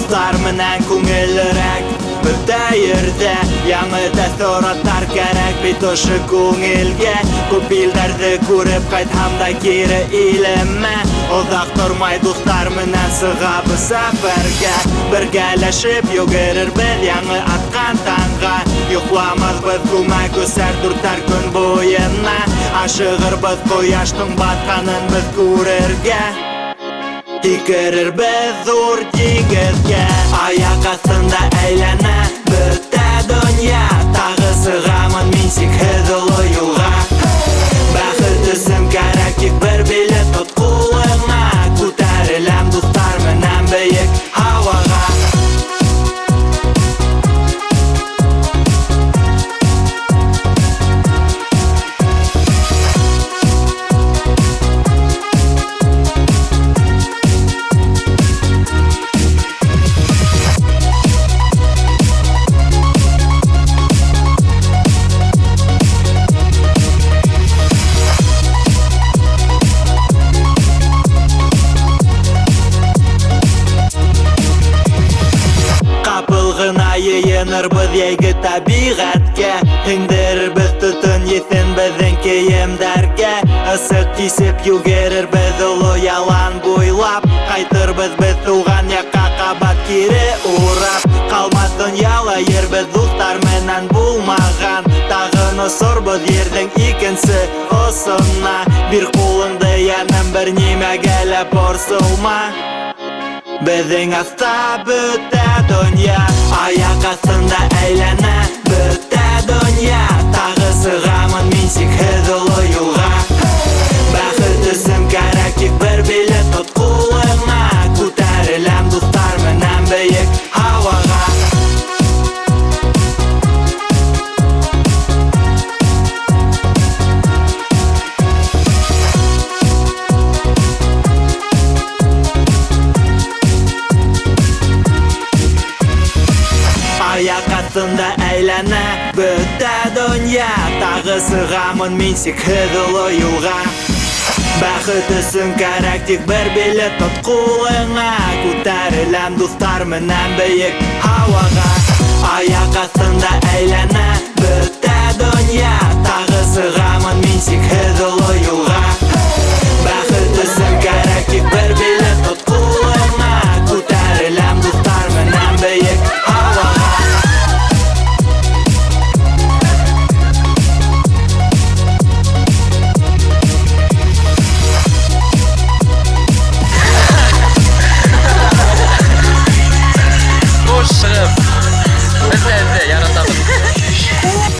Dostlar менен күңеллерәк Бөтә ердә яңы тәэсоратлар кәрәк бит ошо күңелгә. Күп илдәрде күреп кайтһам да кире илемә. Озак тормай дуслар менән сыгабыз сәфәргә. Бергәләшеп йөгерербез яңы аткан таңга. Йокламазбыз күлмәк үсәр дүртәр көн буена. Ашыгырбыз кояштың батканын без күрергә. Икерербез зур диңгезгә. Аяк астында әйләнә бөтә дөнья. Тагы сыгамын мин сикһез олы юлга. Бәхет өсөн кәрәк тик бер билет тот кулыңа. Күтәреләм дуслар менән бейек һавага. Йыйынырбыз яйгы табигатькә. Һеңдерербез төтен еҫен беҙҙең кейемдәргә. Ысыҡ кисеп йүгерербез оло ялан буйлап. Ҡайтырбыз беҙ тыуған яҡҡа ҡабат кире урап. Ҡалмаҫ донъяла ербеҙ дуҫтар менән булмаған. Тағын осорбоҙ ерҙең икенсе осона. Бир ҡулыңды йәнем, бер нимәгә лә борсолма. Беҙҙең аҫта бөтә донъя. Аяк аҫтында әйләнә бөтә донъя. Тағы сығамын мин сикһеҙ оло юлға. Бәхет өсөн кәрәк тик бер билет тот ҡулыңа. Күтәреләм дуҫтар менән бейек һауаға. Аяк астында әйләнә бөтә донъя. Тағы сығамын мин сикһеҙ оло юлға. Бәхет өсөн кәрәк тик бер билет тот ҡулыңа. Күтәреләм дуҫтар менән бейек һауаға. Аяк астында әйләнә бөтә донъя. Тағы сыға